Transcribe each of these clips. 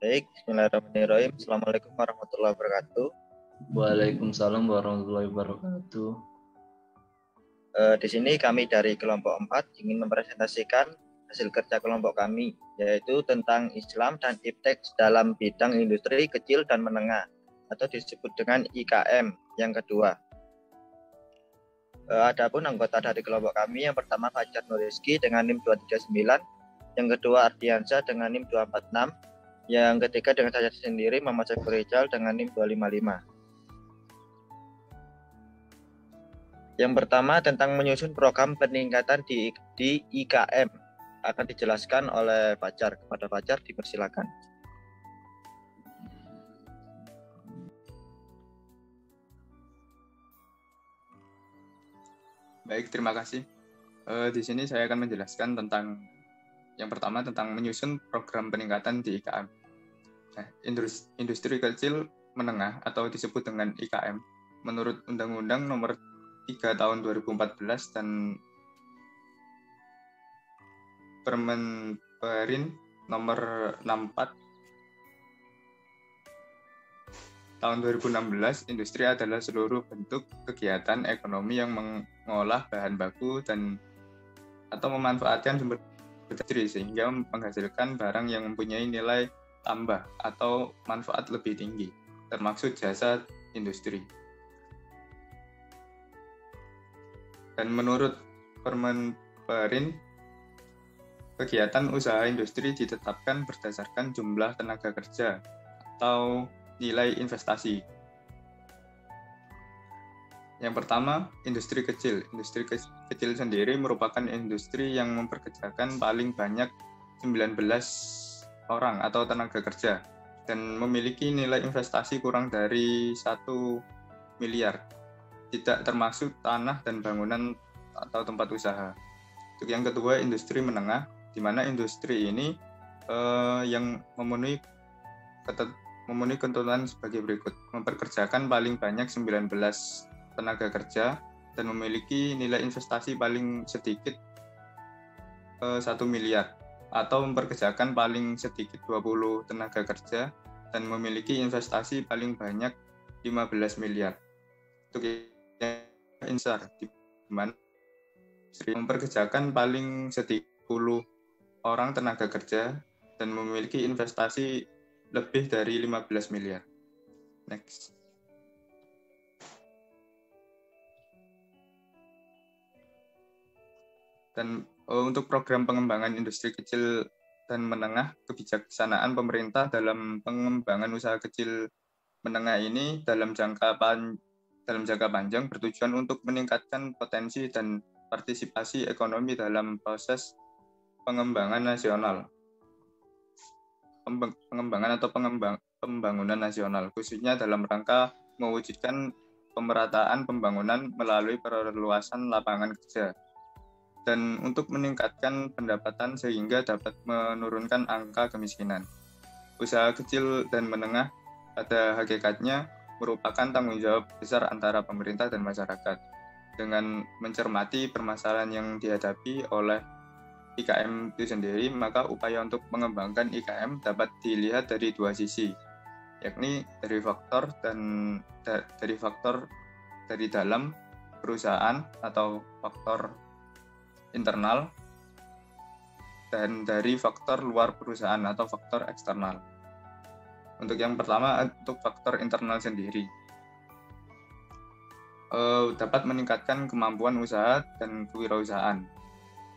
Baik, bismillahirrahmanirrahim. Assalamualaikum warahmatullahi wabarakatuh. Waalaikumsalam warahmatullahi wabarakatuh. Di sini kami dari kelompok 4 ingin mempresentasikan hasil kerja kelompok kami, yaitu tentang Islam dan iptek dalam bidang industri kecil dan menengah, atau disebut dengan IKM yang kedua. Adapun anggota dari kelompok kami, yang pertama Fajar Nuriski dengan NIM 239, yang kedua Ardiansyah dengan NIM 246, yang ketiga dengan saya sendiri Muhammad Saiful Rijal dengan NIM 255. Yang pertama tentang menyusun program peningkatan di IKM akan dijelaskan oleh Fajar. Kepada Fajar dipersilakan. Baik, terima kasih. Di sini saya akan menjelaskan tentang yang pertama tentang menyusun program peningkatan di IKM. Nah, industri kecil menengah atau disebut dengan IKM menurut Undang-Undang Nomor 3 Tahun 2014 dan Permen Nomor 64 Tahun 2016, industri adalah seluruh bentuk kegiatan ekonomi yang mengolah bahan baku atau memanfaatkan sumber industri sehingga menghasilkan barang yang mempunyai nilai tambah atau manfaat lebih tinggi, termasuk jasa industri. Dan menurut Permen kegiatan usaha industri ditetapkan berdasarkan jumlah tenaga kerja atau nilai investasi. Yang pertama, industri kecil. Industri kecil sendiri merupakan industri yang mempekerjakan paling banyak 19 orang atau tenaga kerja dan memiliki nilai investasi kurang dari 1 miliar, tidak termasuk tanah dan bangunan atau tempat usaha. Untuk yang kedua, industri menengah, di mana industri ini yang memenuhi ketentuan sebagai berikut: mempekerjakan paling banyak 19 tenaga kerja dan memiliki nilai investasi paling sedikit 1 miliar, atau mempekerjakan paling sedikit 20 tenaga kerja dan memiliki investasi paling banyak 15 miliar. Untuk yang insar, di mana mempekerjakan paling sedikit 10 orang tenaga kerja dan memiliki investasi lebih dari 15 miliar. Next. Dan untuk program pengembangan industri kecil dan menengah, kebijaksanaan pemerintah dalam pengembangan usaha kecil menengah ini dalam jangka panjang bertujuan untuk meningkatkan potensi dan partisipasi ekonomi dalam proses pengembangan nasional. Pembangunan nasional, khususnya dalam rangka mewujudkan pemerataan pembangunan melalui perluasan lapangan kerja dan untuk meningkatkan pendapatan sehingga dapat menurunkan angka kemiskinan. Usaha kecil dan menengah pada hakikatnya merupakan tanggung jawab besar antara pemerintah dan masyarakat. Dengan mencermati permasalahan yang dihadapi oleh IKM itu sendiri, maka upaya untuk mengembangkan IKM dapat dilihat dari dua sisi, yakni dari faktor dari dalam perusahaan atau faktor internal, dan dari faktor luar perusahaan atau faktor eksternal. Untuk yang pertama, untuk faktor internal sendiri dapat meningkatkan kemampuan usaha dan kewirausahaan.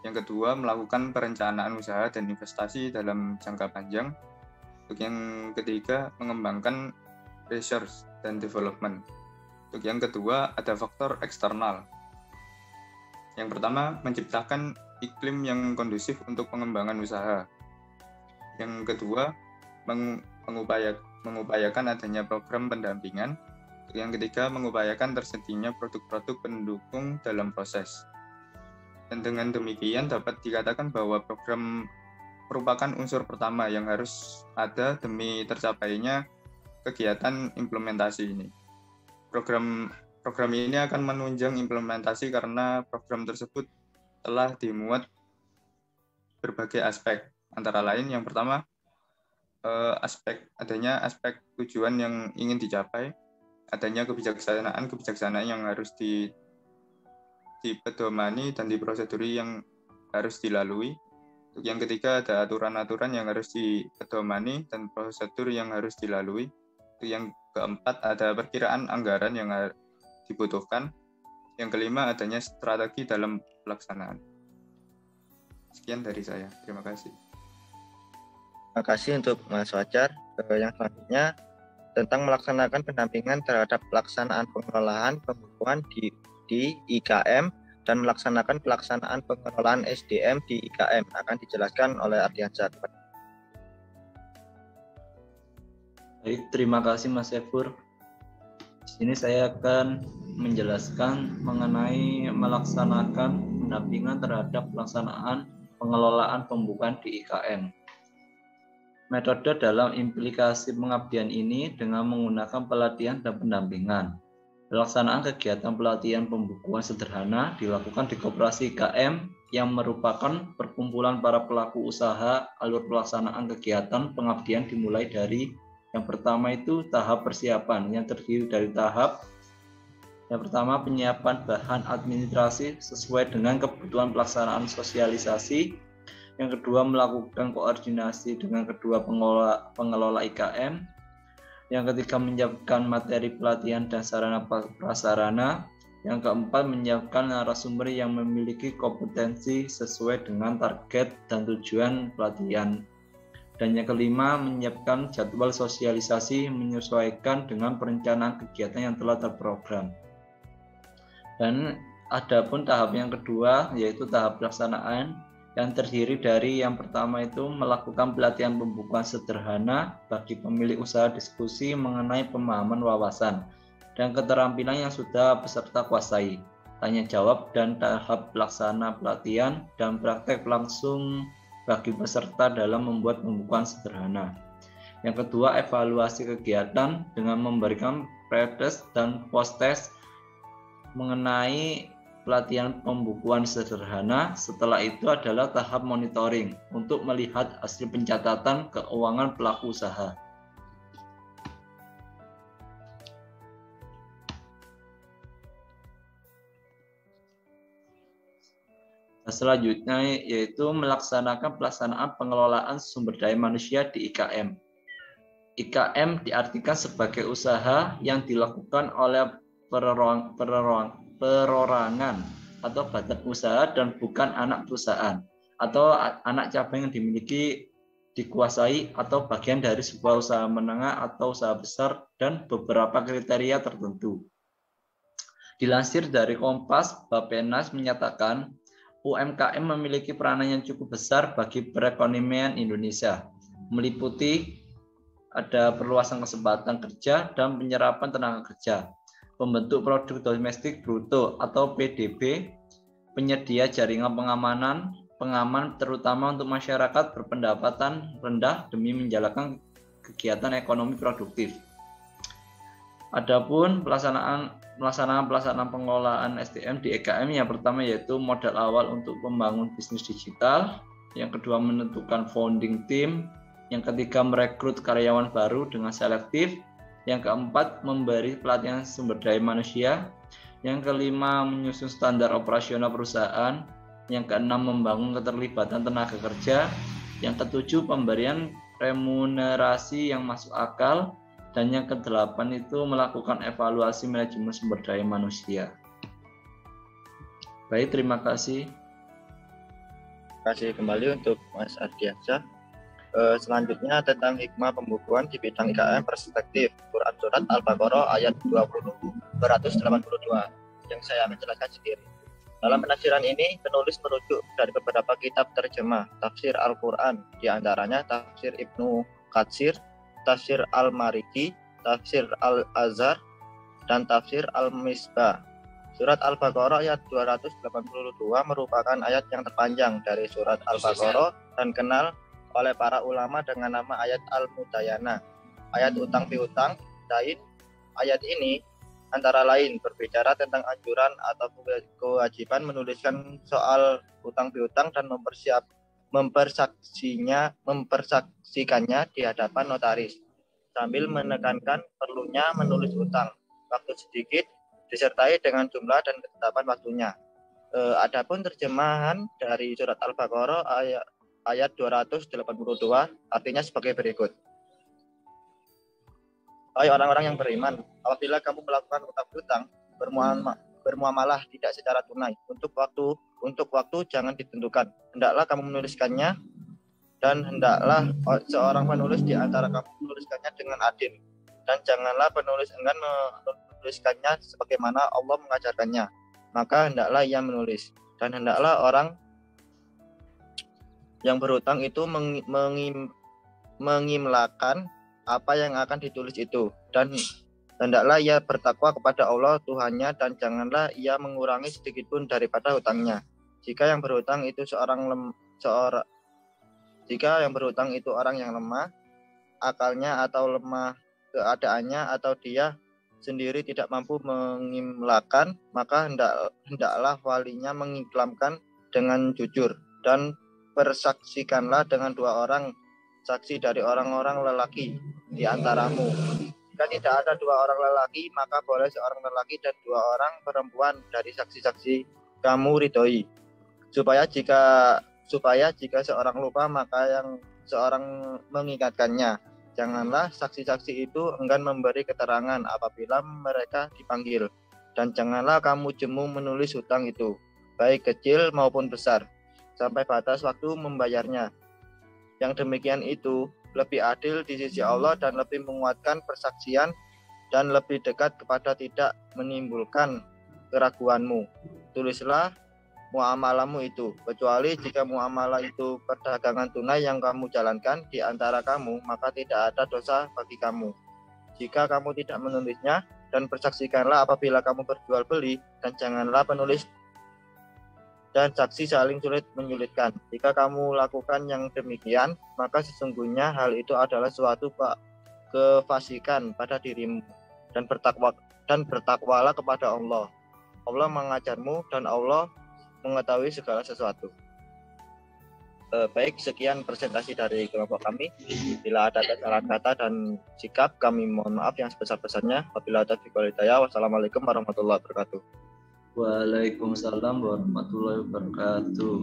Yang kedua, melakukan perencanaan usaha dan investasi dalam jangka panjang. Untuk yang ketiga, mengembangkan research dan development. Untuk yang kedua, ada faktor eksternal. Yang pertama, menciptakan iklim yang kondusif untuk pengembangan usaha. Yang kedua, mengupayakan adanya program pendampingan. Untuk yang ketiga, mengupayakan tersedianya produk-produk pendukung dalam proses. Dan dengan demikian dapat dikatakan bahwa program merupakan unsur pertama yang harus ada demi tercapainya kegiatan implementasi ini. Program ini akan menunjang implementasi karena program tersebut telah dimuat berbagai aspek, antara lain yang pertama aspek tujuan yang ingin dicapai, adanya kebijaksanaan yang harus dipedomani dan diproseduri yang harus dilalui. Untuk yang ketiga, ada aturan-aturan yang harus dipedomani dan prosedur yang harus dilalui. Untuk yang keempat, ada perkiraan anggaran yang dibutuhkan. Yang kelima, adanya strategi dalam pelaksanaan. Sekian dari saya. Terima kasih. Terima kasih untuk Mas Fajar. Yang selanjutnya tentang melaksanakan pendampingan terhadap pelaksanaan pengelolaan pembukuan di IKM dan melaksanakan pelaksanaan pengelolaan SDM di IKM akan dijelaskan oleh Ardiansyah. Baik, terima kasih Mas Efur. Di sini saya akan menjelaskan mengenai melaksanakan pendampingan terhadap pelaksanaan pengelolaan pembukuan di IKM. Metode dalam implikasi pengabdian ini dengan menggunakan pelatihan dan pendampingan. Pelaksanaan kegiatan pelatihan pembukuan sederhana dilakukan di Koperasi IKM yang merupakan perkumpulan para pelaku usaha. Alur pelaksanaan kegiatan pengabdian dimulai dari yang pertama itu tahap persiapan yang terdiri dari tahap yang pertama penyiapan bahan administrasi sesuai dengan kebutuhan pelaksanaan sosialisasi. Yang kedua, melakukan koordinasi dengan kedua pengelola IKM. Yang ketiga, menyiapkan materi pelatihan dan sarana prasarana. Yang keempat, menyiapkan narasumber yang memiliki kompetensi sesuai dengan target dan tujuan pelatihan. Dan yang kelima, menyiapkan jadwal sosialisasi menyesuaikan dengan perencanaan kegiatan yang telah terprogram. Dan adapun tahap yang kedua, yaitu tahap pelaksanaan, yang terdiri dari yang pertama itu melakukan pelatihan pembukuan sederhana bagi pemilik usaha, diskusi mengenai pemahaman wawasan dan keterampilan yang sudah peserta kuasai, tanya jawab dan tahap pelaksana pelatihan dan praktek langsung bagi peserta dalam membuat pembukuan sederhana. Yang kedua, evaluasi kegiatan dengan memberikan pre-test dan post-test mengenai pelatihan pembukuan sederhana. Setelah itu adalah tahap monitoring untuk melihat hasil pencatatan keuangan pelaku usaha. Selanjutnya yaitu melaksanakan pelaksanaan pengelolaan sumber daya manusia di IKM. IKM diartikan sebagai usaha yang dilakukan oleh perorangan atau badan usaha dan bukan anak perusahaan atau anak cabang yang dimiliki, dikuasai atau bagian dari sebuah usaha menengah atau usaha besar dan beberapa kriteria tertentu. Dilansir dari Kompas, Bappenas menyatakan UMKM memiliki peranan yang cukup besar bagi perekonomian Indonesia, meliputi ada perluasan kesempatan kerja dan penyerapan tenaga kerja, pembentuk produk domestik bruto atau PDB, penyedia jaringan pengaman terutama untuk masyarakat berpendapatan rendah demi menjalankan kegiatan ekonomi produktif. Adapun pelaksanaan pengelolaan SDM di IKM yang pertama yaitu modal awal untuk membangun bisnis digital, yang kedua menentukan founding team, yang ketiga merekrut karyawan baru dengan selektif, yang keempat memberi pelatihan sumber daya manusia, yang kelima menyusun standar operasional perusahaan, yang keenam membangun keterlibatan tenaga kerja, yang ketujuh pemberian remunerasi yang masuk akal, dan yang kedelapan itu melakukan evaluasi manajemen sumber daya manusia. Baik, terima kasih. Terima kasih kembali untuk Mas Ardiansyah. Selanjutnya tentang hikmah pembukuan di bidang IKM perspektif Quran Surat Al-Baqarah ayat 282 yang saya menjelaskan sendiri. Dalam penafsiran ini penulis merujuk dari beberapa kitab terjemah tafsir Al-Quran, diantaranya tafsir Ibnu Katsir, tafsir Al-Mariki, tafsir Al-Azhar, dan tafsir Al-Misbah. Surat Al-Baqarah ayat 282 merupakan ayat yang terpanjang dari surat Al-Baqarah dan kenal oleh para ulama dengan nama ayat Al-Mudayana, ayat utang piutang, dain. Ayat ini antara lain berbicara tentang anjuran atau kewajiban menuliskan soal utang piutang dan mempersaksikannya di hadapan notaris sambil menekankan perlunya menulis utang waktu sedikit disertai dengan jumlah dan ketetapan waktunya. Adapun terjemahan dari surat Al-Baqarah ayat 282 artinya sebagai berikut. Hai orang-orang yang beriman, apabila kamu melakukan utang bermuamalah tidak secara tunai untuk waktu jangan ditentukan. Hendaklah kamu menuliskannya dan hendaklah seorang penulis di antara kamu menuliskannya dengan adil. Dan janganlah penulis enggan menuliskannya sebagaimana Allah mengajarkannya. Maka hendaklah ia menulis. Dan hendaklah orang yang berhutang itu mengimlakan apa yang akan ditulis itu. Dan hendaklah ia bertakwa kepada Allah Tuhannya dan janganlah ia mengurangi sedikitpun daripada hutangnya. Jika yang berhutang itu orang yang lemah akalnya atau lemah keadaannya atau dia sendiri tidak mampu mengimlakan, maka hendaklah walinya mengiklamkan dengan jujur dan persaksikanlah dengan 2 orang saksi dari orang-orang lelaki di antaramu. Jika tidak ada 2 orang lelaki, maka boleh seorang lelaki dan 2 orang perempuan dari saksi-saksi kamu ridhoi. Supaya jika seorang lupa, maka yang seorang mengingatkannya. Janganlah saksi-saksi itu enggan memberi keterangan apabila mereka dipanggil. Dan janganlah kamu jemu menulis hutang itu, baik kecil maupun besar, sampai batas waktu membayarnya. Yang demikian itu lebih adil di sisi Allah dan lebih menguatkan persaksian dan lebih dekat kepada tidak menimbulkan keraguanmu. Tulislah muamalahmu itu, kecuali jika muamalah itu perdagangan tunai yang kamu jalankan di antara kamu, maka tidak ada dosa bagi kamu. Jika kamu tidak menulisnya, dan persaksikanlah apabila kamu berjual beli, dan janganlah penulis dan saksi saling sulit menyulitkan. Jika kamu lakukan yang demikian, maka sesungguhnya hal itu adalah suatu kefasikan pada dirimu, dan bertakwalah kepada Allah. Allah mengajarmu dan Allah mengetahui segala sesuatu. Baik, sekian presentasi dari kelompok kami. Bila ada kesalahan kata dan sikap, kami mohon maaf yang sebesar-besarnya. Wabillahi taufiq wal hidayah. Wassalamualaikum warahmatullahi wabarakatuh. Waalaikumsalam warahmatullahi wabarakatuh.